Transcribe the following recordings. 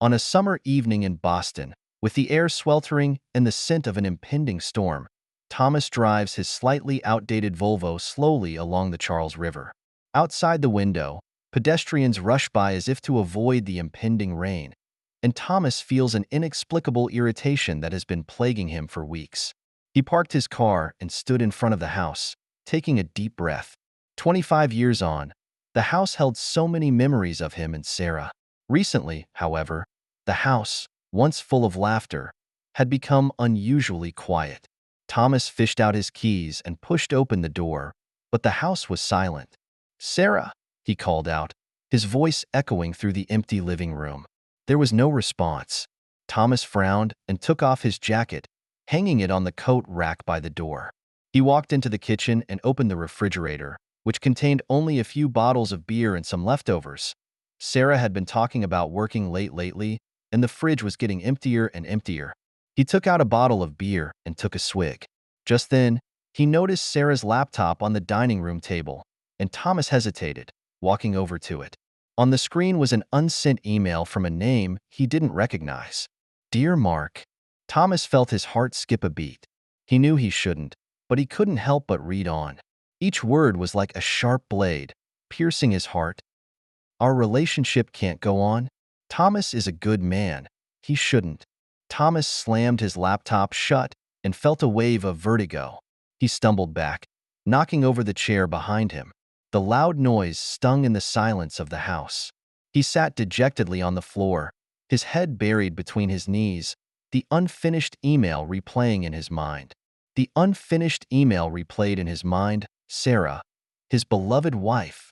On a summer evening in Boston, with the air sweltering and the scent of an impending storm, Thomas drives his slightly outdated Volvo slowly along the Charles River. Outside the window, pedestrians rush by as if to avoid the impending rain, and Thomas feels an inexplicable irritation that has been plaguing him for weeks. He parked his car and stood in front of the house, taking a deep breath. 25 years on, the house held so many memories of him and Sarah. Recently, however, the house, once full of laughter, had become unusually quiet. Thomas fished out his keys and pushed open the door, but the house was silent. "Sarah," he called out, his voice echoing through the empty living room. There was no response. Thomas frowned and took off his jacket, hanging it on the coat rack by the door. He walked into the kitchen and opened the refrigerator, which contained only a few bottles of beer and some leftovers. Sarah had been talking about working late lately, and the fridge was getting emptier and emptier. He took out a bottle of beer and took a swig. Just then, he noticed Sarah's laptop on the dining room table, and Thomas hesitated, walking over to it. On the screen was an unsent email from a name he didn't recognize. "Dear Mark." Thomas felt his heart skip a beat. He knew he shouldn't, but he couldn't help but read on. Each word was like a sharp blade, piercing his heart. "Our relationship can't go on. Thomas is a good man. He shouldn't." Thomas slammed his laptop shut and felt a wave of vertigo. He stumbled back, knocking over the chair behind him. The loud noise stung in the silence of the house. He sat dejectedly on the floor, his head buried between his knees, the unfinished email replaying in his mind. The unfinished email replayed in his mind. Sarah, his beloved wife,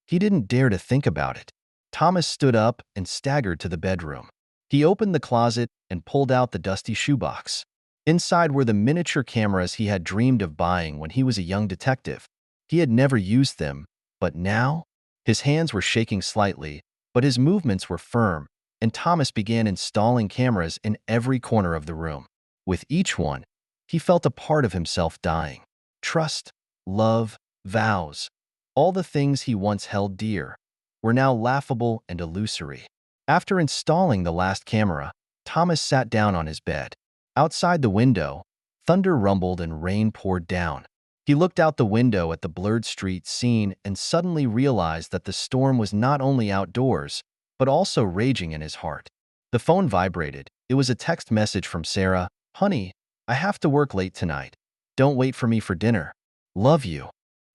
he didn't dare to think about it. Thomas stood up and staggered to the bedroom. He opened the closet and pulled out the dusty shoebox. Inside were the miniature cameras he had dreamed of buying when he was a young detective. He had never used them, but now? His hands were shaking slightly, but his movements were firm, and Thomas began installing cameras in every corner of the room. With each one, he felt a part of himself dying. Trust, love, vows, all the things he once held dear, were now laughable and illusory. After installing the last camera, Thomas sat down on his bed. Outside the window, thunder rumbled and rain poured down. He looked out the window at the blurred street scene and suddenly realized that the storm was not only outdoors, but also raging in his heart. The phone vibrated. It was a text message from Sarah. "Honey, I have to work late tonight. Don't wait for me for dinner. Love you."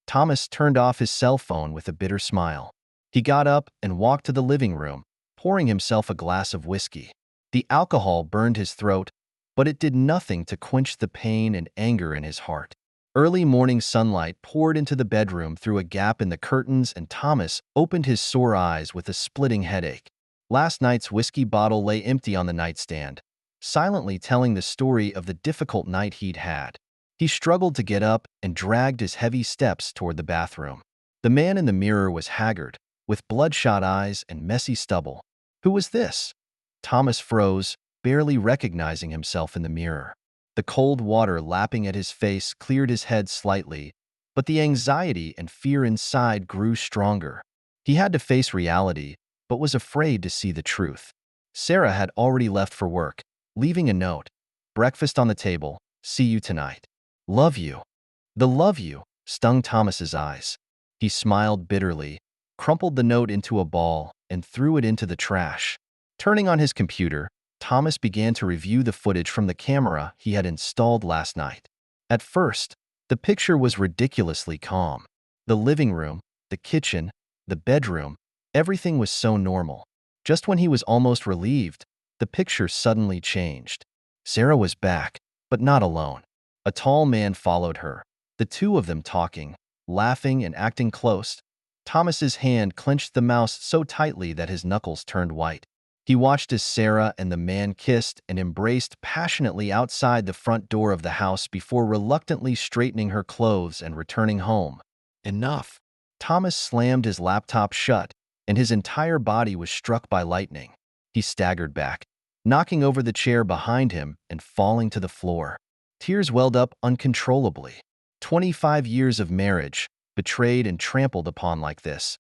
Thomas turned off his cell phone with a bitter smile. He got up and walked to the living room, pouring himself a glass of whiskey. The alcohol burned his throat, but it did nothing to quench the pain and anger in his heart. Early morning sunlight poured into the bedroom through a gap in the curtains, and Thomas opened his sore eyes with a splitting headache. Last night's whiskey bottle lay empty on the nightstand, silently telling the story of the difficult night he'd had. He struggled to get up and dragged his heavy steps toward the bathroom. The man in the mirror was haggard, with bloodshot eyes and messy stubble. Who was this? Thomas froze, barely recognizing himself in the mirror. The cold water lapping at his face cleared his head slightly, but the anxiety and fear inside grew stronger. He had to face reality, but was afraid to see the truth. Sarah had already left for work, leaving a note. "Breakfast on the table. See you tonight. Love you." The "love you" stung Thomas's eyes. He smiled bitterly, crumpled the note into a ball, and threw it into the trash. Turning on his computer, Thomas began to review the footage from the camera he had installed last night. At first, the picture was ridiculously calm. The living room, the kitchen, the bedroom, everything was so normal. Just when he was almost relieved, the picture suddenly changed. Sarah was back, but not alone. A tall man followed her, the two of them talking, laughing and acting close. Thomas's hand clenched the mouse so tightly that his knuckles turned white. He watched as Sarah and the man kissed and embraced passionately outside the front door of the house before reluctantly straightening her clothes and returning home. Enough. Thomas slammed his laptop shut, and his entire body was struck by lightning. He staggered back, knocking over the chair behind him and falling to the floor. Tears welled up uncontrollably. 25 years of marriage, betrayed and trampled upon like this.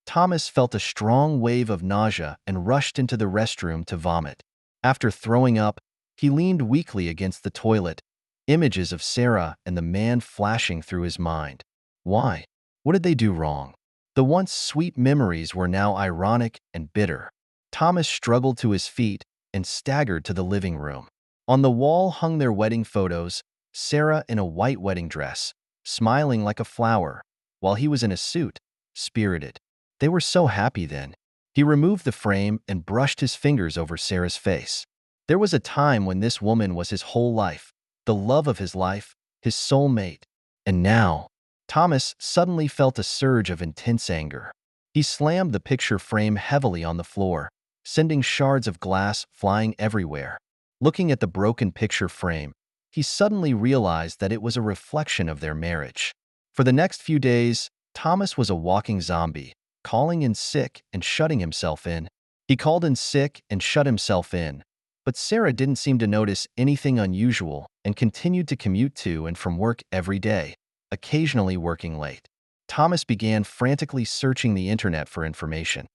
Thomas felt a strong wave of nausea and rushed into the restroom to vomit. After throwing up, he leaned weakly against the toilet, images of Sarah and the man flashing through his mind. Why? What did they do wrong? The once sweet memories were now ironic and bitter. Thomas struggled to his feet and staggered to the living room. On the wall hung their wedding photos, Sarah in a white wedding dress, smiling like a flower, while he was in a suit, spirited. They were so happy then. He removed the frame and brushed his fingers over Sarah's face. There was a time when this woman was his whole life, the love of his life, his soulmate. And now, Thomas suddenly felt a surge of intense anger. He slammed the picture frame heavily on the floor, sending shards of glass flying everywhere. Looking at the broken picture frame, he suddenly realized that it was a reflection of their marriage. For the next few days, Thomas was a walking zombie, calling in sick and shutting himself in. He called in sick and shut himself in, but Sarah didn't seem to notice anything unusual and continued to commute to and from work every day, occasionally working late. Thomas began frantically searching the internet for information.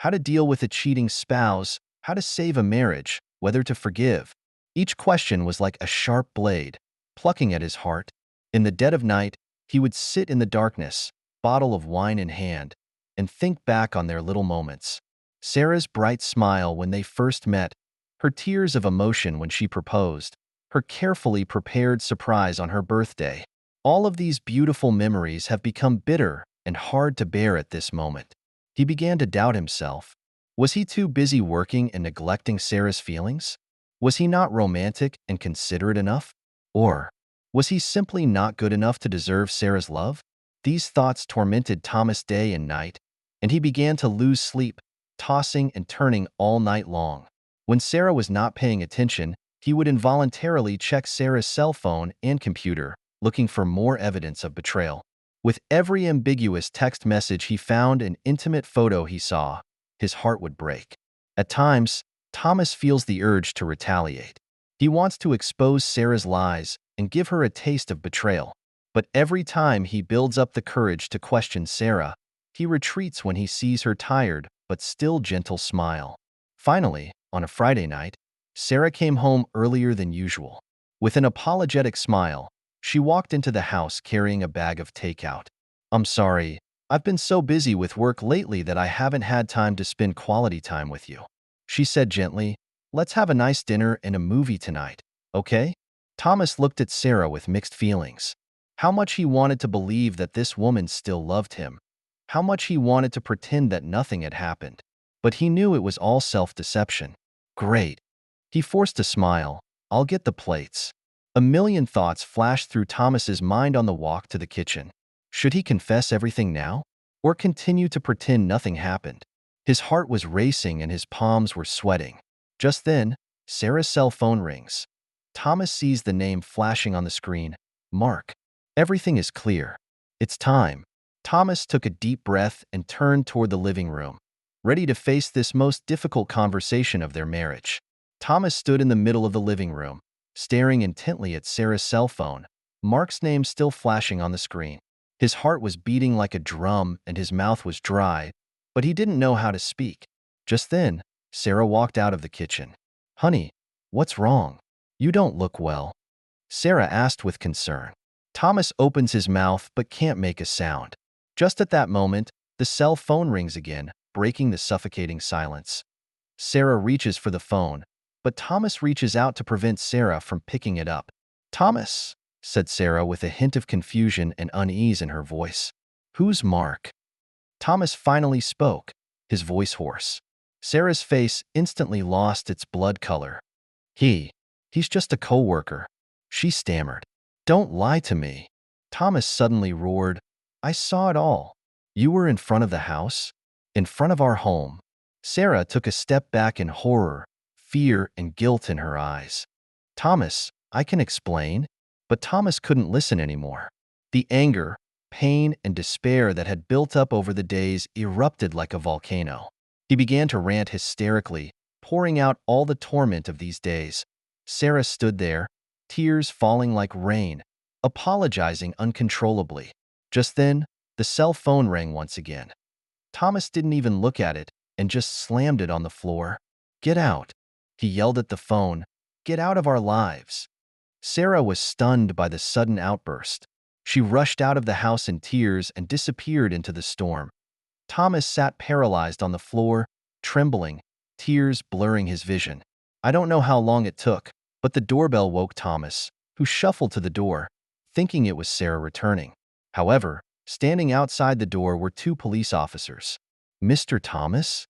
How to deal with a cheating spouse, how to save a marriage, whether to forgive. Each question was like a sharp blade, plucking at his heart. In the dead of night, he would sit in the darkness, bottle of wine in hand, and think back on their little moments. Sarah's bright smile when they first met, her tears of emotion when she proposed, her carefully prepared surprise on her birthday. All of these beautiful memories have become bitter and hard to bear at this moment. He began to doubt himself. Was he too busy working and neglecting Sarah's feelings? Was he not romantic and considerate enough? Or was he simply not good enough to deserve Sarah's love? These thoughts tormented Thomas day and night, and he began to lose sleep, tossing and turning all night long. When Sarah was not paying attention, he would involuntarily check Sarah's cell phone and computer, looking for more evidence of betrayal. With every ambiguous text message he found and intimate photo he saw, his heart would break. At times, Thomas feels the urge to retaliate. He wants to expose Sarah's lies and give her a taste of betrayal. But every time he builds up the courage to question Sarah, he retreats when he sees her tired but still gentle smile. Finally, on a Friday night, Sarah came home earlier than usual. With an apologetic smile, she walked into the house carrying a bag of takeout. "I'm sorry, I've been so busy with work lately that I haven't had time to spend quality time with you," she said gently. "Let's have a nice dinner and a movie tonight, okay?" Thomas looked at Sarah with mixed feelings. How much he wanted to believe that this woman still loved him. How much he wanted to pretend that nothing had happened. But he knew it was all self-deception. "Great." He forced a smile. "I'll get the plates." A million thoughts flashed through Thomas's mind on the walk to the kitchen. Should he confess everything now? Or continue to pretend nothing happened? His heart was racing and his palms were sweating. Just then, Sarah's cell phone rings. Thomas sees the name flashing on the screen. Mark. Everything is clear. It's time. Thomas took a deep breath and turned toward the living room, ready to face this most difficult conversation of their marriage. Thomas stood in the middle of the living room, staring intently at Sarah's cell phone, Mark's name still flashing on the screen. His heart was beating like a drum and his mouth was dry, but he didn't know how to speak. Just then, Sarah walked out of the kitchen. "Honey, what's wrong? You don't look well," Sarah asked with concern. Thomas opens his mouth but can't make a sound. Just at that moment, the cell phone rings again, breaking the suffocating silence. Sarah reaches for the phone, but Thomas reaches out to prevent Sarah from picking it up. "Thomas," said Sarah with a hint of confusion and unease in her voice. "Who's Mark?" Thomas finally spoke, his voice hoarse. Sarah's face instantly lost its blood color. He's just a co-worker," she stammered. "Don't lie to me." Thomas suddenly roared. "I saw it all. You were in front of the house, in front of our home." Sarah took a step back in horror, fear and guilt in her eyes. "Thomas, I can explain." But Thomas couldn't listen anymore. The anger, pain, and despair that had built up over the days erupted like a volcano. He began to rant hysterically, pouring out all the torment of these days. Sarah stood there, tears falling like rain, apologizing uncontrollably. Just then, the cell phone rang once again. Thomas didn't even look at it and just slammed it on the floor. "Get out!" He yelled at the phone. "Get out of our lives!" Sarah was stunned by the sudden outburst. She rushed out of the house in tears and disappeared into the storm. Thomas sat paralyzed on the floor, trembling, tears blurring his vision. I don't know how long it took, but the doorbell woke Thomas, who shuffled to the door, thinking it was Sarah returning. However, standing outside the door were two police officers. "Mr. Thomas?"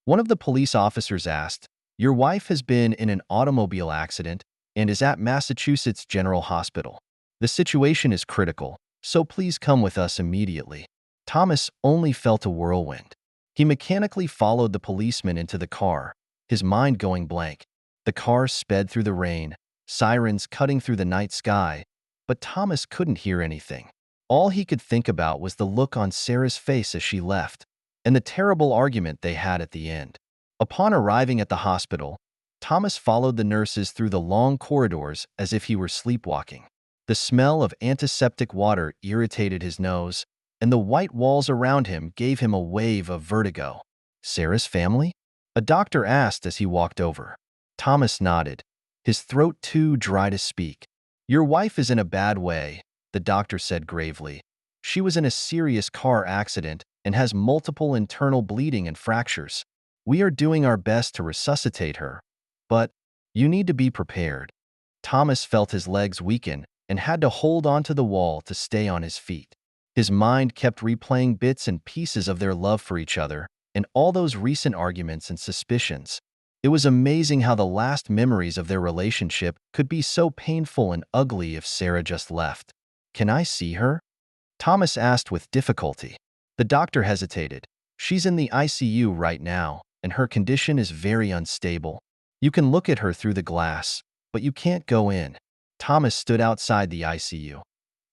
One of the police officers asked. "Your wife has been in an automobile accident and is at Massachusetts General Hospital. The situation is critical, so please come with us immediately." Thomas only felt a whirlwind. He mechanically followed the policeman into the car, his mind going blank. The car sped through the rain, sirens cutting through the night sky, but Thomas couldn't hear anything. All he could think about was the look on Sarah's face as she left, and the terrible argument they had at the end. Upon arriving at the hospital, Thomas followed the nurses through the long corridors as if he were sleepwalking. The smell of antiseptic water irritated his nose, and the white walls around him gave him a wave of vertigo. "Sarah's family?" a doctor asked as he walked over. Thomas nodded, his throat too dry to speak. "Your wife is in a bad way," the doctor said gravely. "She was in a serious car accident and has multiple internal bleeding and fractures. We are doing our best to resuscitate her, but you need to be prepared." Thomas felt his legs weaken and had to hold onto the wall to stay on his feet. His mind kept replaying bits and pieces of their love for each other and all those recent arguments and suspicions. It was amazing how the last memories of their relationship could be so painful and ugly if Sarah just left. "Can I see her?" Thomas asked with difficulty. The doctor hesitated. "She's in the ICU right now, and her condition is very unstable. You can look at her through the glass, but you can't go in." Thomas stood outside the ICU,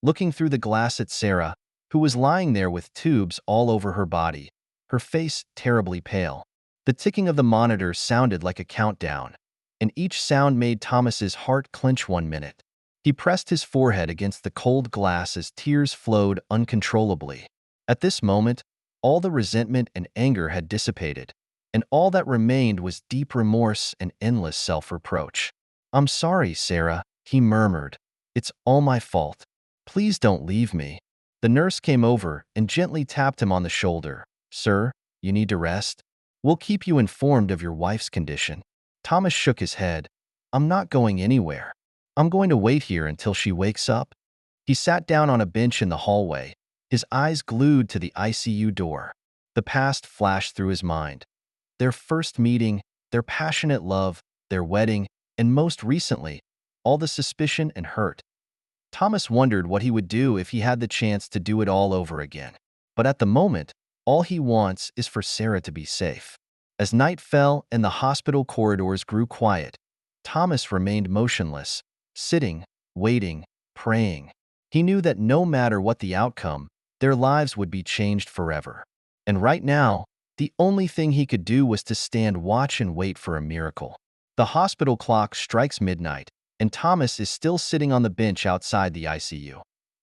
looking through the glass at Sarah, who was lying there with tubes all over her body, her face terribly pale. The ticking of the monitor sounded like a countdown, and each sound made Thomas's heart clench 1 minute. He pressed his forehead against the cold glass as tears flowed uncontrollably. At this moment, all the resentment and anger had dissipated, and all that remained was deep remorse and endless self-reproach. "I'm sorry, Sarah," he murmured. "It's all my fault. Please don't leave me." The nurse came over and gently tapped him on the shoulder. "Sir, you need to rest. We'll keep you informed of your wife's condition." Thomas shook his head. "I'm not going anywhere. I'm going to wait here until she wakes up." He sat down on a bench in the hallway, his eyes glued to the ICU door. The past flashed through his mind. Their first meeting, their passionate love, their wedding, and most recently, all the suspicion and hurt. Thomas wondered what he would do if he had the chance to do it all over again. But at the moment, all he wants is for Sarah to be safe. As night fell and the hospital corridors grew quiet, Thomas remained motionless, sitting, waiting, praying. He knew that no matter what the outcome, their lives would be changed forever. And right now, the only thing he could do was to stand watch and wait for a miracle. The hospital clock strikes midnight, and Thomas is still sitting on the bench outside the ICU.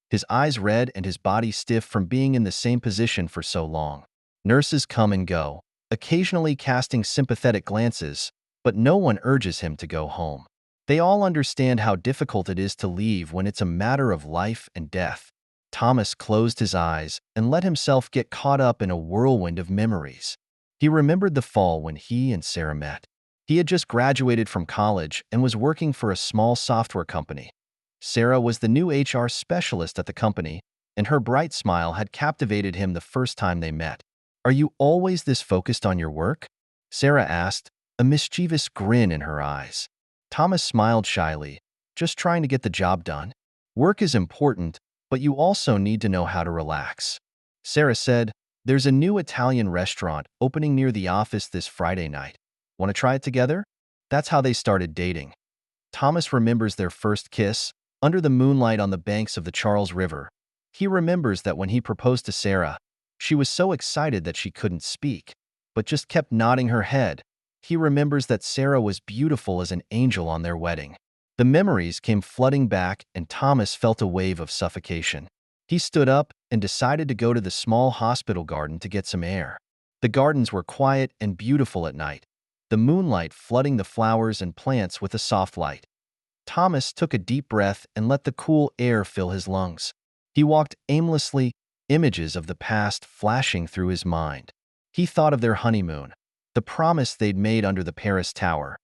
His eyes red and his body stiff from being in the same position for so long. Nurses come and go, occasionally casting sympathetic glances, but no one urges him to go home. They all understand how difficult it is to leave when it's a matter of life and death. Thomas closed his eyes and let himself get caught up in a whirlwind of memories. He remembered the fall when he and Sarah met. He had just graduated from college and was working for a small software company. Sarah was the new HR specialist at the company, and her bright smile had captivated him the first time they met. "Are you always this focused on your work?" Sarah asked, a mischievous grin in her eyes. Thomas smiled shyly, "Just trying to get the job done. Work is important, but you also need to know how to relax." Sarah said, "There's a new Italian restaurant opening near the office this Friday night. Want to try it together?" That's how they started dating. Thomas remembers their first kiss, under the moonlight on the banks of the Charles River. He remembers that when he proposed to Sarah, she was so excited that she couldn't speak, but just kept nodding her head. He remembers that Sarah was beautiful as an angel on their wedding. The memories came flooding back, and Thomas felt a wave of suffocation. He stood up and decided to go to the small hospital garden to get some air. The gardens were quiet and beautiful at night, the moonlight flooding the flowers and plants with a soft light. Thomas took a deep breath and let the cool air fill his lungs. He walked aimlessly, images of the past flashing through his mind. He thought of their honeymoon, the promise they'd made under the Paris Tower,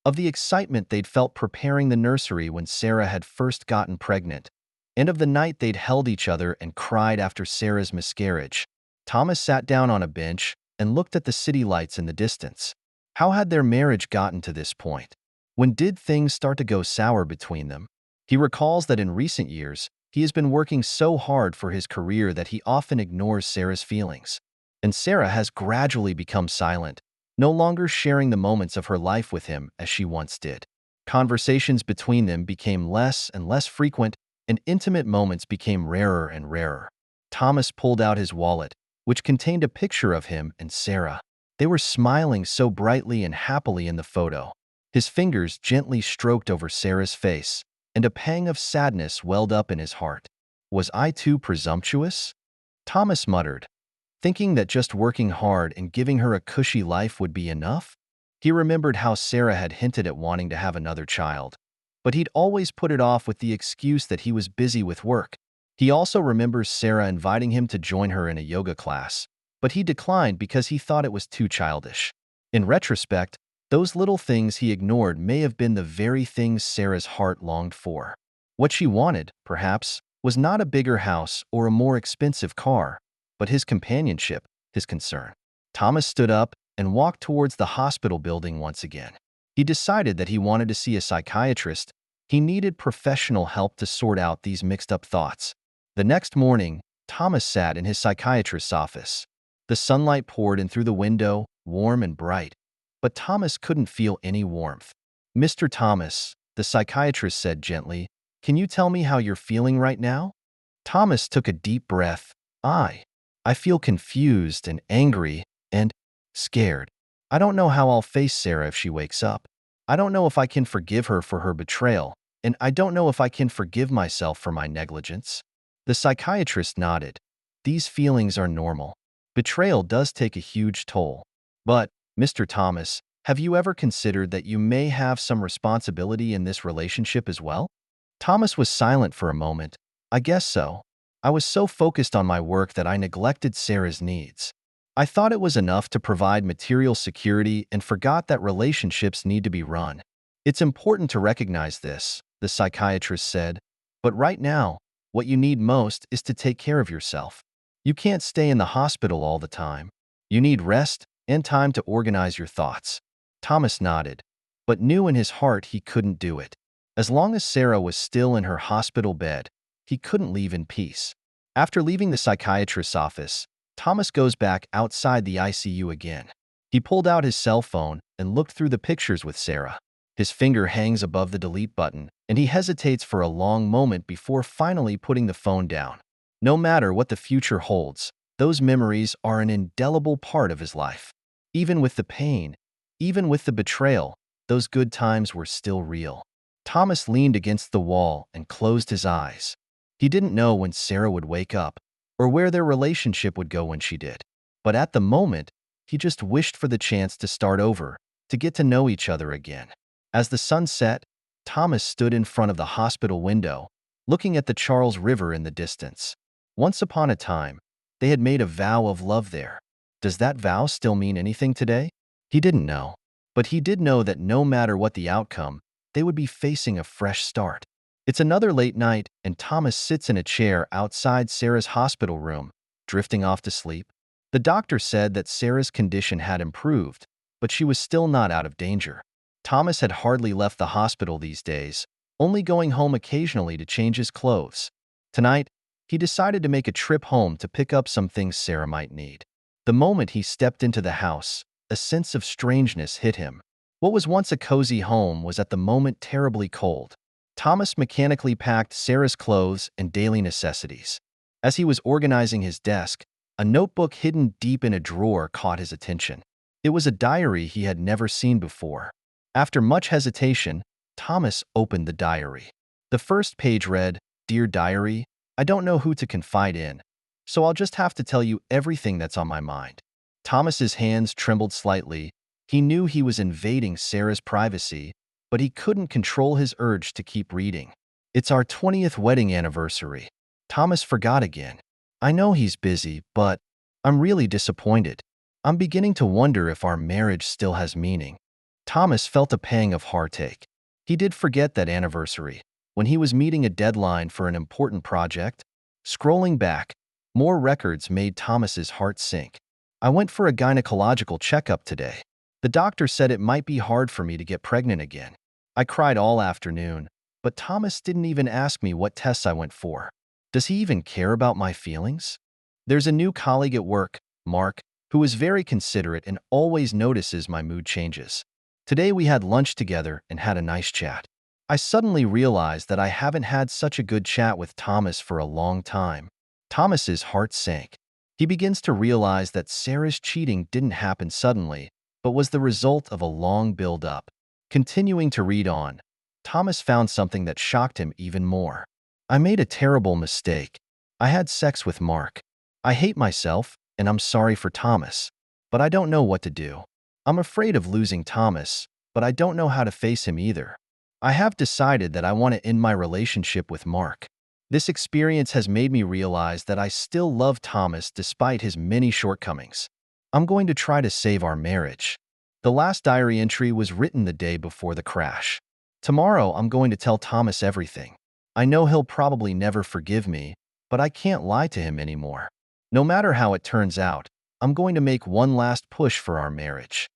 of the excitement they'd felt preparing the nursery when Sarah had first gotten pregnant, and of the night they'd held each other and cried after Sarah's miscarriage. Thomas sat down on a bench and looked at the city lights in the distance. How had their marriage gotten to this point? When did things start to go sour between them? He recalls that in recent years, he has been working so hard for his career that he often ignores Sarah's feelings. And Sarah has gradually become silent, no longer sharing the moments of her life with him as she once did. Conversations between them became less and less frequent, and intimate moments became rarer and rarer. Thomas pulled out his wallet, which contained a picture of him and Sarah. They were smiling so brightly and happily in the photo. His fingers gently stroked over Sarah's face, and a pang of sadness welled up in his heart. Was I too presumptuous? Thomas muttered, thinking that just working hard and giving her a cushy life would be enough. He remembered how Sarah had hinted at wanting to have another child, but he'd always put it off with the excuse that he was busy with work. He also remembers Sarah inviting him to join her in a yoga class, but he declined because he thought it was too childish. In retrospect, those little things he ignored may have been the very things Sarah's heart longed for. What she wanted, perhaps, was not a bigger house or a more expensive car, but his companionship, his concern. Thomas stood up and walked towards the hospital building once again. He decided that he wanted to see a psychiatrist. He needed professional help to sort out these mixed-up thoughts. The next morning, Thomas sat in his psychiatrist's office. The sunlight poured in through the window, warm and bright, but Thomas couldn't feel any warmth. "Mr. Thomas," the psychiatrist said gently, "can you tell me how you're feeling right now?" Thomas took a deep breath. I feel confused and angry and scared. I don't know how I'll face Sarah if she wakes up. I don't know if I can forgive her for her betrayal, and I don't know if I can forgive myself for my negligence." The psychiatrist nodded. "These feelings are normal. Betrayal does take a huge toll. But, Mr. Thomas, have you ever considered that you may have some responsibility in this relationship as well?" Thomas was silent for a moment. "I guess so. I was so focused on my work that I neglected Sarah's needs. I thought it was enough to provide material security and forgot that relationships need to be run. It's important to recognize this," the psychiatrist said. "But right now, what you need most is to take care of yourself. You can't stay in the hospital all the time. You need rest and time to organize your thoughts." Thomas nodded, but knew in his heart he couldn't do it. As long as Sarah was still in her hospital bed, he couldn't leave in peace. After leaving the psychiatrist's office, Thomas goes back outside the ICU again. He pulled out his cell phone and looked through the pictures with Sarah. His finger hangs above the delete button, and he hesitates for a long moment before finally putting the phone down. No matter what the future holds, those memories are an indelible part of his life. Even with the pain, even with the betrayal, those good times were still real. Thomas leaned against the wall and closed his eyes. He didn't know when Sarah would wake up, or where their relationship would go when she did. But at the moment, he just wished for the chance to start over, to get to know each other again. As the sun set, Thomas stood in front of the hospital window, looking at the Charles River in the distance. Once upon a time, they had made a vow of love there. Does that vow still mean anything today? He didn't know. But he did know that no matter what the outcome, they would be facing a fresh start. It's another late night, and Thomas sits in a chair outside Sarah's hospital room, drifting off to sleep. The doctor said that Sarah's condition had improved, but she was still not out of danger. Thomas had hardly left the hospital these days, only going home occasionally to change his clothes. Tonight, he decided to make a trip home to pick up some things Sarah might need. The moment he stepped into the house, a sense of strangeness hit him. What was once a cozy home was at the moment terribly cold. Thomas mechanically packed Sarah's clothes and daily necessities. As he was organizing his desk, a notebook hidden deep in a drawer caught his attention. It was a diary he had never seen before. After much hesitation, Thomas opened the diary. The first page read, "Dear Diary, I don't know who to confide in, so I'll just have to tell you everything that's on my mind." Thomas's hands trembled slightly. He knew he was invading Sarah's privacy, but he couldn't control his urge to keep reading. It's our 20th wedding anniversary. Thomas forgot again. I know he's busy, but I'm really disappointed. I'm beginning to wonder if our marriage still has meaning. Thomas felt a pang of heartache. He did forget that anniversary, when he was meeting a deadline for an important project. Scrolling back, more records made Thomas's heart sink. I went for a gynecological checkup today. The doctor said it might be hard for me to get pregnant again. I cried all afternoon, but Thomas didn't even ask me what tests I went for. Does he even care about my feelings? There's a new colleague at work, Mark, who is very considerate and always notices my mood changes. Today we had lunch together and had a nice chat. I suddenly realized that I haven't had such a good chat with Thomas for a long time. Thomas's heart sank. He begins to realize that Sarah's cheating didn't happen suddenly, but was the result of a long build-up. Continuing to read on, Thomas found something that shocked him even more. I made a terrible mistake. I had sex with Mark. I hate myself, and I'm sorry for Thomas, but I don't know what to do. I'm afraid of losing Thomas, but I don't know how to face him either. I have decided that I want to end my relationship with Mark. This experience has made me realize that I still love Thomas despite his many shortcomings. I'm going to try to save our marriage. The last diary entry was written the day before the crash. Tomorrow, I'm going to tell Thomas everything. I know he'll probably never forgive me, but I can't lie to him anymore. No matter how it turns out, I'm going to make one last push for our marriage.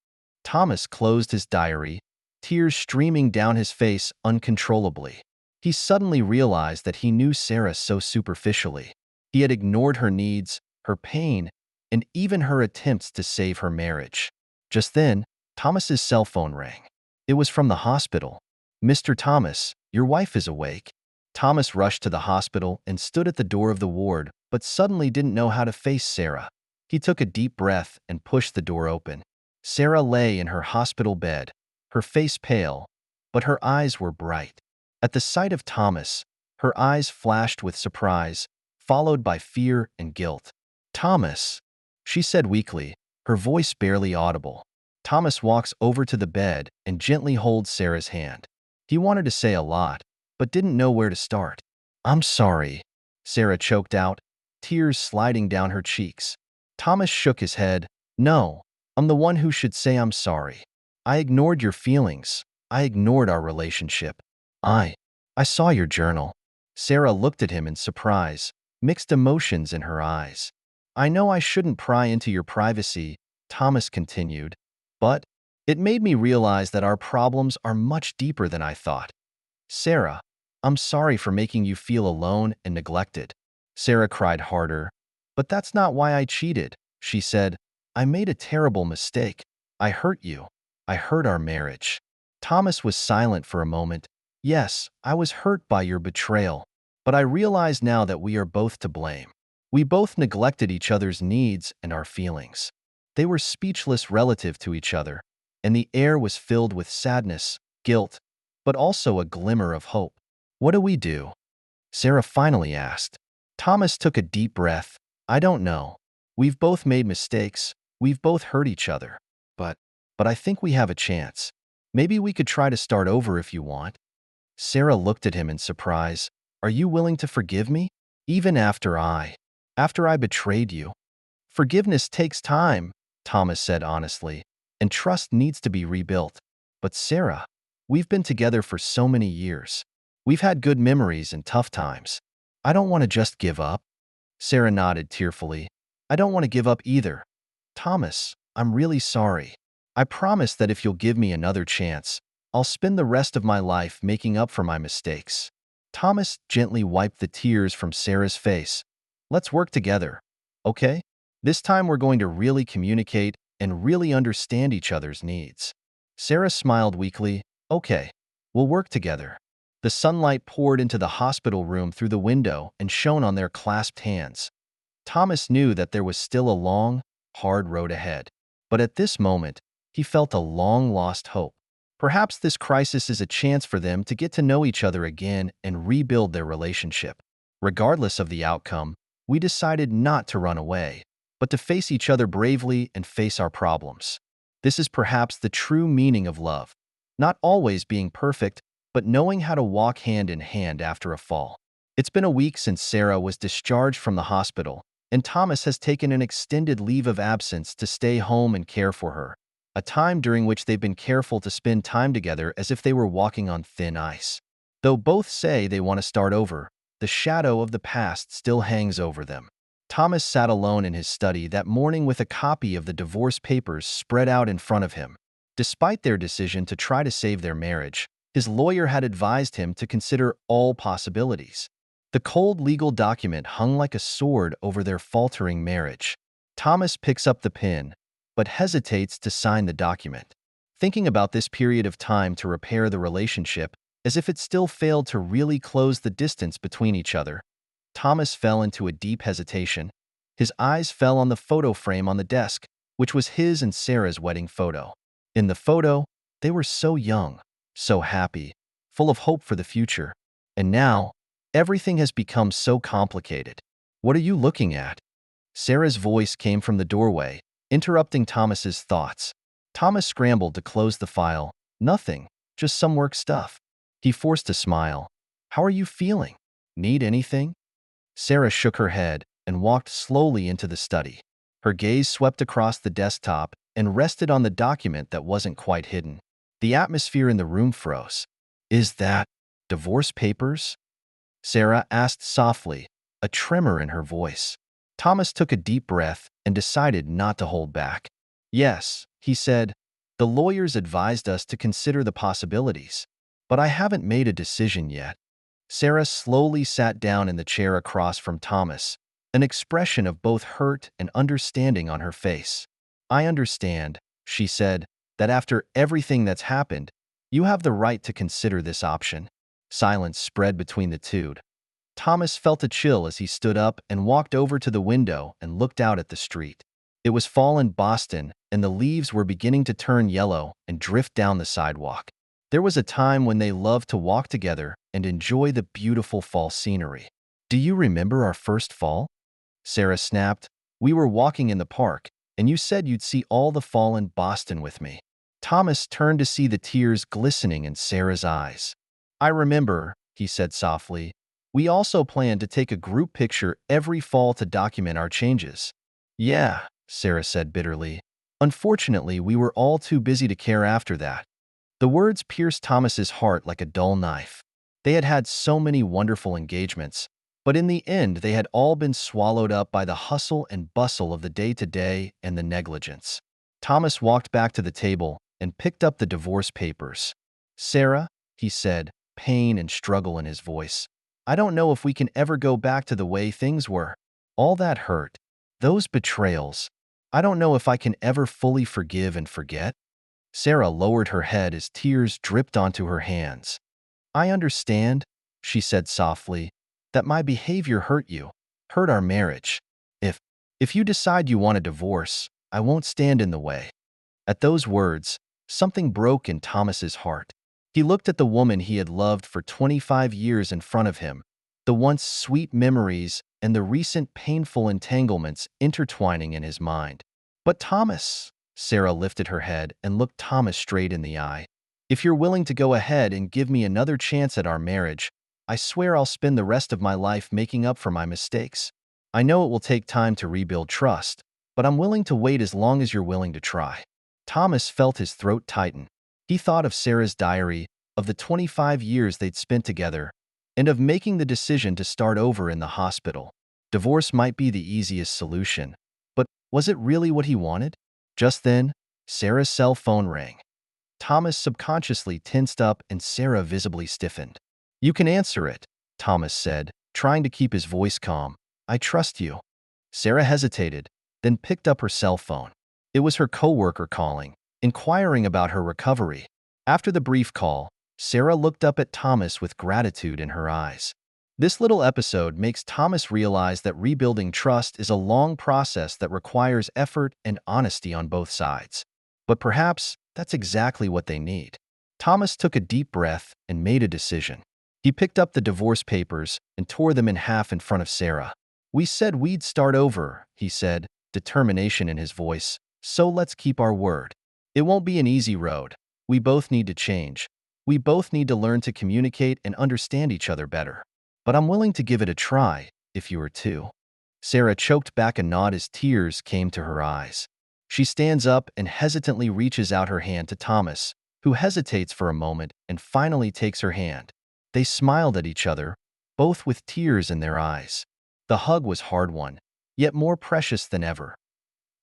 Thomas closed his diary, tears streaming down his face uncontrollably. He suddenly realized that he knew Sarah so superficially. He had ignored her needs, her pain, and even her attempts to save her marriage. Just then, Thomas's cell phone rang. It was from the hospital. "Mr. Thomas, your wife is awake." Thomas rushed to the hospital and stood at the door of the ward, but suddenly didn't know how to face Sarah. He took a deep breath and pushed the door open. Sarah lay in her hospital bed, her face pale, but her eyes were bright. At the sight of Thomas, her eyes flashed with surprise, followed by fear and guilt. "Thomas," she said weakly, her voice barely audible. Thomas walks over to the bed and gently holds Sarah's hand. He wanted to say a lot, but didn't know where to start. "I'm sorry," Sarah choked out, tears sliding down her cheeks. Thomas shook his head. "No, I'm the one who should say I'm sorry. I ignored your feelings. I ignored our relationship. I saw your journal." Sarah looked at him in surprise, mixed emotions in her eyes. "I know I shouldn't pry into your privacy," Thomas continued, "but it made me realize that our problems are much deeper than I thought. Sarah, I'm sorry for making you feel alone and neglected." Sarah cried harder. "But that's not why I cheated," she said. "I made a terrible mistake. I hurt you. I hurt our marriage." Thomas was silent for a moment. "Yes, I was hurt by your betrayal, but I realize now that we are both to blame. We both neglected each other's needs and our feelings. They were speechless relative to each other, and the air was filled with sadness, guilt, but also a glimmer of hope. What do we do?" Sarah finally asked. Thomas took a deep breath. "I don't know. We've both made mistakes. We've both hurt each other. But I think we have a chance. Maybe we could try to start over if you want." Sarah looked at him in surprise. "Are you willing to forgive me? Even after I betrayed you?" "Forgiveness takes time," Thomas said honestly, "and trust needs to be rebuilt. But Sarah, we've been together for so many years. We've had good memories and tough times. I don't want to just give up." Sarah nodded tearfully. "I don't want to give up either. Thomas, I'm really sorry. I promise that if you'll give me another chance, I'll spend the rest of my life making up for my mistakes." Thomas gently wiped the tears from Sarah's face. "Let's work together, okay? This time we're going to really communicate and really understand each other's needs." Sarah smiled weakly. "Okay, we'll work together." The sunlight poured into the hospital room through the window and shone on their clasped hands. Thomas knew that there was still a long, hard road ahead. But at this moment, he felt a long-lost hope. Perhaps this crisis is a chance for them to get to know each other again and rebuild their relationship. Regardless of the outcome, we decided not to run away, but to face each other bravely and face our problems. This is perhaps the true meaning of love. Not always being perfect, but knowing how to walk hand in hand after a fall. It's been a week since Sarah was discharged from the hospital, and Thomas has taken an extended leave of absence to stay home and care for her, a time during which they've been careful to spend time together as if they were walking on thin ice. Though both say they want to start over, the shadow of the past still hangs over them. Thomas sat alone in his study that morning with a copy of the divorce papers spread out in front of him. Despite their decision to try to save their marriage, his lawyer had advised him to consider all possibilities. The cold legal document hung like a sword over their faltering marriage. Thomas picks up the pen, but hesitates to sign the document, thinking about this period of time to repair the relationship as if it still failed to really close the distance between each other. Thomas fell into a deep hesitation. His eyes fell on the photo frame on the desk, which was his and Sarah's wedding photo. In the photo, they were so young, so happy, full of hope for the future. And now, everything has become so complicated. What are you looking at? Sarah's voice came from the doorway, interrupting Thomas's thoughts. Thomas scrambled to close the file. Nothing, just some work stuff. He forced a smile. How are you feeling? Need anything? Sarah shook her head and walked slowly into the study. Her gaze swept across the desktop and rested on the document that wasn't quite hidden. The atmosphere in the room froze. Is that divorce papers? Sarah asked softly, a tremor in her voice. Thomas took a deep breath and decided not to hold back. Yes, he said, the lawyers advised us to consider the possibilities, but I haven't made a decision yet. Sarah slowly sat down in the chair across from Thomas, an expression of both hurt and understanding on her face. I understand, she said, that after everything that's happened, you have the right to consider this option. Silence spread between the two. Thomas felt a chill as he stood up and walked over to the window and looked out at the street. It was fall in Boston, and the leaves were beginning to turn yellow and drift down the sidewalk. There was a time when they loved to walk together and enjoy the beautiful fall scenery. Do you remember our first fall? Sarah snapped. We were walking in the park, and you said you'd see all the fall in Boston with me. Thomas turned to see the tears glistening in Sarah's eyes. I remember, he said softly. We also planned to take a group picture every fall to document our changes. Yeah, Sarah said bitterly. Unfortunately, we were all too busy to care after that. The words pierced Thomas's heart like a dull knife. They had had so many wonderful engagements, but in the end they had all been swallowed up by the hustle and bustle of the day-to-day and the negligence. Thomas walked back to the table and picked up the divorce papers. Sarah, he said, pain and struggle in his voice. I don't know if we can ever go back to the way things were. All that hurt, those betrayals, I don't know if I can ever fully forgive and forget. Sarah lowered her head as tears dripped onto her hands. I understand, she said softly, that my behavior hurt you, hurt our marriage. If you decide you want a divorce, I won't stand in the way. At those words, something broke in Thomas's heart. He looked at the woman he had loved for 25 years in front of him, the once sweet memories and the recent painful entanglements intertwining in his mind. But Thomas, Sarah lifted her head and looked Thomas straight in the eye. If you're willing to go ahead and give me another chance at our marriage, I swear I'll spend the rest of my life making up for my mistakes. I know it will take time to rebuild trust, but I'm willing to wait as long as you're willing to try. Thomas felt his throat tighten. He thought of Sarah's diary, of the 25 years they'd spent together, and of making the decision to start over in the hospital. Divorce might be the easiest solution, but was it really what he wanted? Just then, Sarah's cell phone rang. Thomas subconsciously tensed up and Sarah visibly stiffened. You can answer it, Thomas said, trying to keep his voice calm. I trust you. Sarah hesitated, then picked up her cell phone. It was her coworker calling, inquiring about her recovery. After the brief call, Sarah looked up at Thomas with gratitude in her eyes. This little episode makes Thomas realize that rebuilding trust is a long process that requires effort and honesty on both sides. But perhaps that's exactly what they need. Thomas took a deep breath and made a decision. He picked up the divorce papers and tore them in half in front of Sarah. We said we'd start over, he said, determination in his voice. So let's keep our word. It won't be an easy road. We both need to change. We both need to learn to communicate and understand each other better. But I'm willing to give it a try, if you are too. Sarah choked back a nod as tears came to her eyes. She stands up and hesitantly reaches out her hand to Thomas, who hesitates for a moment and finally takes her hand. They smiled at each other, both with tears in their eyes. The hug was a hard one, yet more precious than ever.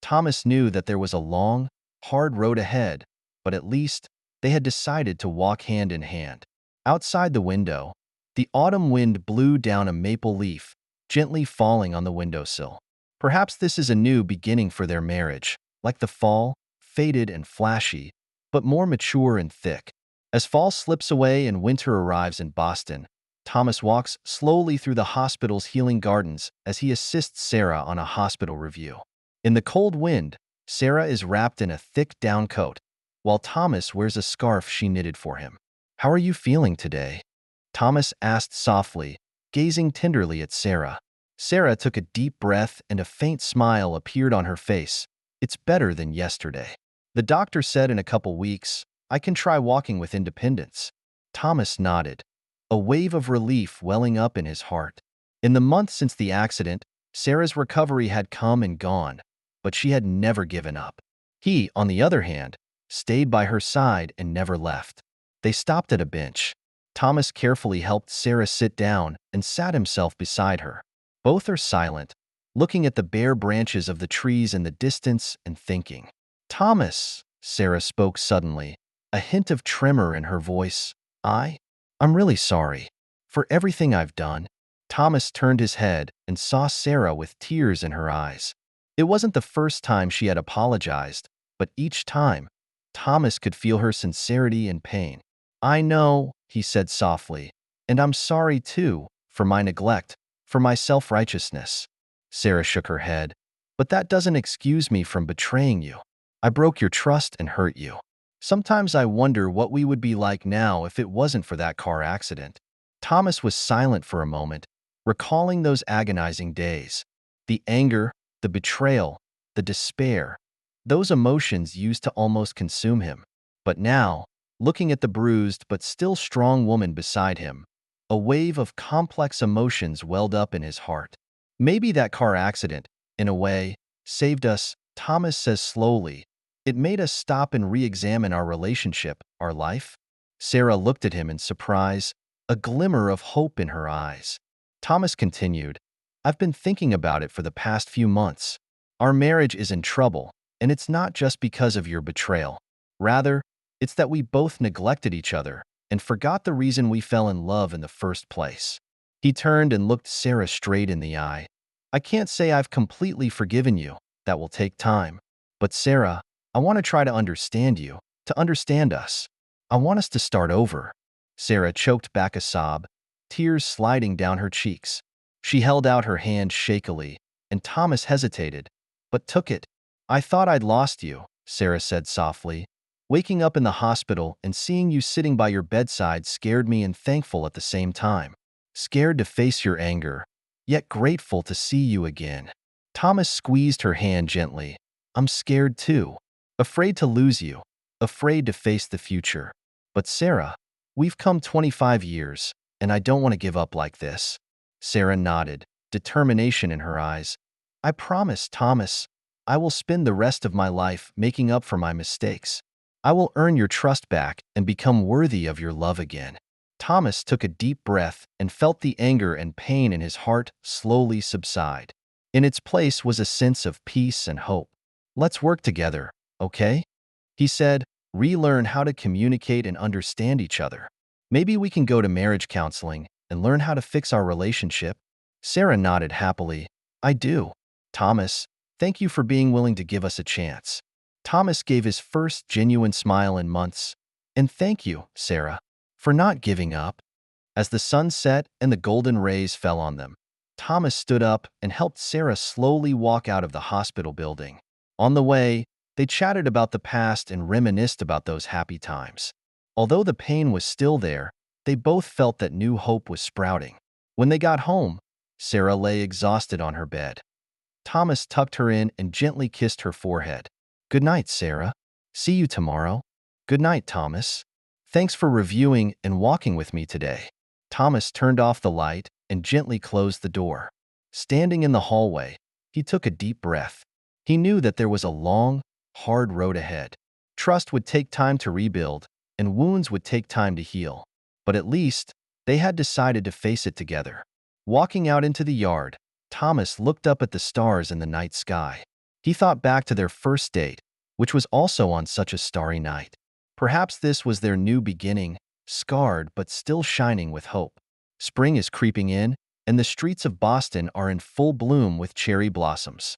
Thomas knew that there was a long, hard road ahead, but at least they had decided to walk hand in hand. Outside the window, the autumn wind blew down a maple leaf, gently falling on the windowsill. Perhaps this is a new beginning for their marriage, like the fall, faded and flashy, but more mature and thick. As fall slips away and winter arrives in Boston, Thomas walks slowly through the hospital's healing gardens as he assists Sarah on a hospital review. In the cold wind, Sarah is wrapped in a thick down coat, while Thomas wears a scarf she knitted for him. "How are you feeling today?" Thomas asked softly, gazing tenderly at Sarah. Sarah took a deep breath and a faint smile appeared on her face. "It's better than yesterday. The doctor said in a couple weeks, I can try walking with independence." Thomas nodded, a wave of relief welling up in his heart. In the months since the accident, Sarah's recovery had come and gone, but she had never given up. He, on the other hand, stayed by her side and never left. They stopped at a bench. Thomas carefully helped Sarah sit down and sat himself beside her. Both are silent, looking at the bare branches of the trees in the distance and thinking. "Thomas," Sarah spoke suddenly, a hint of tremor in her voice. I'm really sorry for everything I've done." Thomas turned his head and saw Sarah with tears in her eyes. It wasn't the first time she had apologized, but each time, Thomas could feel her sincerity and pain. "I know," he said softly, "and I'm sorry too, for my neglect, for my self-righteousness." Sarah shook her head. "But that doesn't excuse me from betraying you. I broke your trust and hurt you. Sometimes I wonder what we would be like now if it wasn't for that car accident." Thomas was silent for a moment, recalling those agonizing days. The anger, the betrayal, the despair, those emotions used to almost consume him. But now, looking at the bruised but still strong woman beside him, a wave of complex emotions welled up in his heart. "Maybe that car accident, in a way, saved us," Thomas says slowly. "It made us stop and re-examine our relationship, our life." Sarah looked at him in surprise, a glimmer of hope in her eyes. Thomas continued, "I've been thinking about it for the past few months. Our marriage is in trouble, and it's not just because of your betrayal. Rather, it's that we both neglected each other and forgot the reason we fell in love in the first place." He turned and looked Sarah straight in the eye. "I can't say I've completely forgiven you. That will take time. But Sarah, I want to try to understand you, to understand us. I want us to start over." Sarah choked back a sob, tears sliding down her cheeks. She held out her hand shakily, and Thomas hesitated, but took it. "I thought I'd lost you," Sarah said softly. "Waking up in the hospital and seeing you sitting by your bedside scared me and thankful at the same time. Scared to face your anger, yet grateful to see you again." Thomas squeezed her hand gently. "I'm scared too. Afraid to lose you, afraid to face the future. But Sarah, we've come 25 years, and I don't want to give up like this." Sarah nodded, determination in her eyes. "I promise, Thomas, I will spend the rest of my life making up for my mistakes. I will earn your trust back and become worthy of your love again." Thomas took a deep breath and felt the anger and pain in his heart slowly subside. In its place was a sense of peace and hope. "Let's work together, okay?" he said. "Relearn how to communicate and understand each other. Maybe we can go to marriage counseling and learn how to fix our relationship." Sarah nodded happily. "I do. Thomas, thank you for being willing to give us a chance." Thomas gave his first genuine smile in months. "And thank you, Sarah, for not giving up." As the sun set and the golden rays fell on them, Thomas stood up and helped Sarah slowly walk out of the hospital building. On the way, they chatted about the past and reminisced about those happy times. Although the pain was still there, they both felt that new hope was sprouting. When they got home, Sarah lay exhausted on her bed. Thomas tucked her in and gently kissed her forehead. Good night, Sarah. See you tomorrow. Good night, Thomas. Thanks for reviewing and walking with me today. Thomas turned off the light and gently closed the door. Standing in the hallway, he took a deep breath. He knew that there was a long, hard road ahead. Trust would take time to rebuild, and wounds would take time to heal. But at least, they had decided to face it together. Walking out into the yard, Thomas looked up at the stars in the night sky. He thought back to their first date, which was also on such a starry night. Perhaps this was their new beginning, scarred but still shining with hope. Spring is creeping in, and the streets of Boston are in full bloom with cherry blossoms.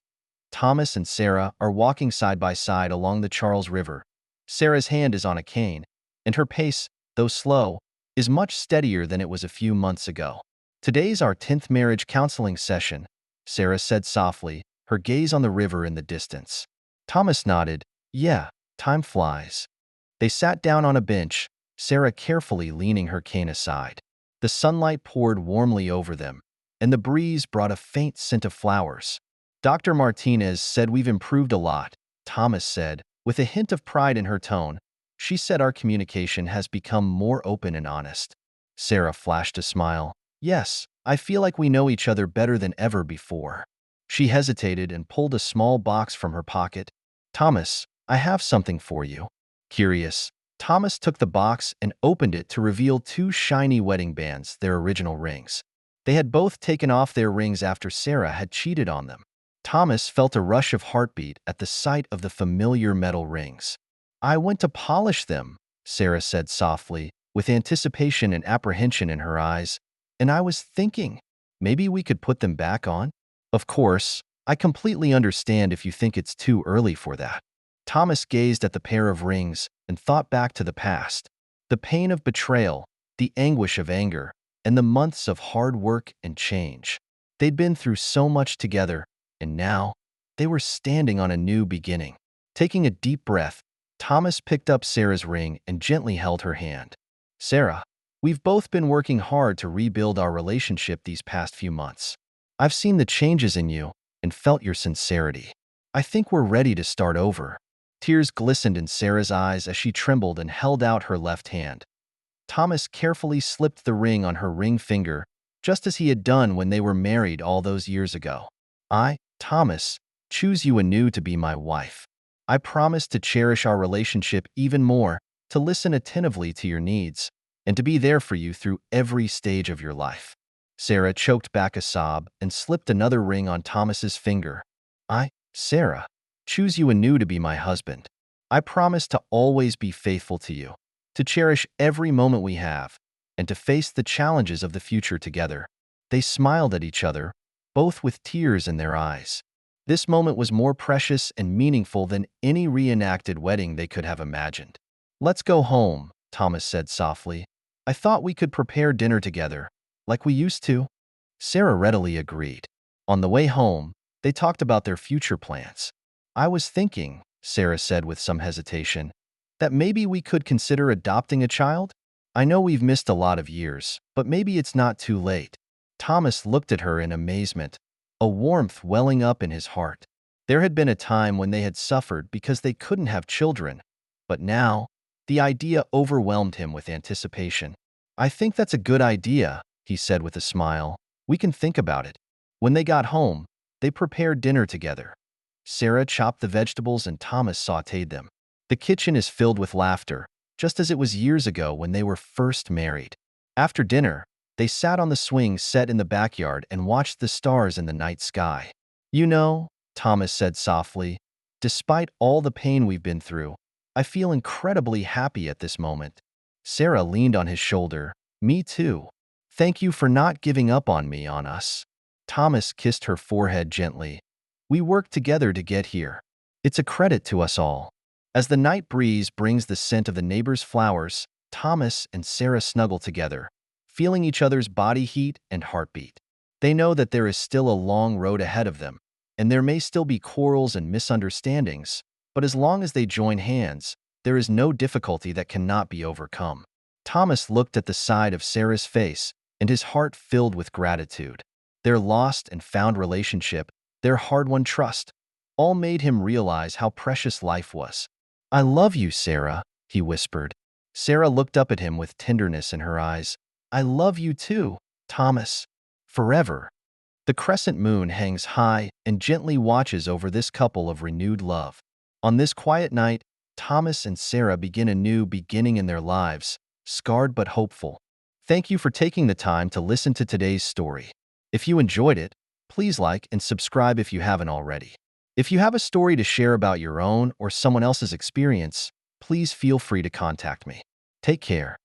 Thomas and Sarah are walking side by side along the Charles River. Sarah's hand is on a cane, and her pace, though slow, is much steadier than it was a few months ago. Today's our 10th marriage counseling session, Sarah said softly, her gaze on the river in the distance. Thomas nodded. Yeah, time flies. They sat down on a bench, Sarah carefully leaning her cane aside. The sunlight poured warmly over them, and the breeze brought a faint scent of flowers. Dr. Martinez said we've improved a lot, Thomas said, with a hint of pride in her tone. She said our communication has become more open and honest. Sarah flashed a smile. Yes, I feel like we know each other better than ever before. She hesitated and pulled a small box from her pocket. Thomas, I have something for you. Curious, Thomas took the box and opened it to reveal two shiny wedding bands, their original rings. They had both taken off their rings after Sarah had cheated on them. Thomas felt a rush of heartbeat at the sight of the familiar metal rings. I went to polish them, Sarah said softly, with anticipation and apprehension in her eyes, and I was thinking, maybe we could put them back on? Of course, I completely understand if you think it's too early for that. Thomas gazed at the pair of rings and thought back to the past. The pain of betrayal, the anguish of anger, and the months of hard work and change. They'd been through so much together, and now they were standing on a new beginning. Taking a deep breath, Thomas picked up Sarah's ring and gently held her hand. Sarah, we've both been working hard to rebuild our relationship these past few months. I've seen the changes in you and felt your sincerity. I think we're ready to start over. Tears glistened in Sarah's eyes as she trembled and held out her left hand. Thomas carefully slipped the ring on her ring finger, just as he had done when they were married all those years ago. I, Thomas, choose you anew to be my wife. I promise to cherish our relationship even more, to listen attentively to your needs, and to be there for you through every stage of your life. Sarah choked back a sob and slipped another ring on Thomas's finger. I, Sarah, choose you anew to be my husband. I promise to always be faithful to you, to cherish every moment we have, and to face the challenges of the future together. They smiled at each other, both with tears in their eyes. This moment was more precious and meaningful than any reenacted wedding they could have imagined. Let's go home, Thomas said softly. I thought we could prepare dinner together, like we used to. Sarah readily agreed. On the way home, they talked about their future plans. I was thinking, Sarah said with some hesitation, that maybe we could consider adopting a child? I know we've missed a lot of years, but maybe it's not too late. Thomas looked at her in amazement, a warmth welling up in his heart. There had been a time when they had suffered because they couldn't have children, but now, the idea overwhelmed him with anticipation. I think that's a good idea, he said with a smile. We can think about it. When they got home, they prepared dinner together. Sarah chopped the vegetables and Thomas sautéed them. The kitchen is filled with laughter, just as it was years ago when they were first married. After dinner, they sat on the swing set in the backyard and watched the stars in the night sky. You know, Thomas said softly, despite all the pain we've been through, I feel incredibly happy at this moment. Sarah leaned on his shoulder. Me too. Thank you for not giving up on us. Thomas kissed her forehead gently. We worked together to get here. It's a credit to us all. As the night breeze brings the scent of the neighbor's flowers, Thomas and Sarah snuggle together, feeling each other's body heat and heartbeat. They know that there is still a long road ahead of them, and there may still be quarrels and misunderstandings, but as long as they join hands, there is no difficulty that cannot be overcome. Thomas looked at the side of Sarah's face, and his heart filled with gratitude. Their lost and found relationship their hard-won trust, all made him realize how precious life was. "I love you, Sarah," he whispered. Sarah looked up at him with tenderness in her eyes. "I love you too, Thomas. Forever." The crescent moon hangs high and gently watches over this couple of renewed love. On this quiet night, Thomas and Sarah begin a new beginning in their lives, scarred but hopeful. Thank you for taking the time to listen to today's story. If you enjoyed it, please like and subscribe if you haven't already. If you have a story to share about your own or someone else's experience, please feel free to contact me. Take care.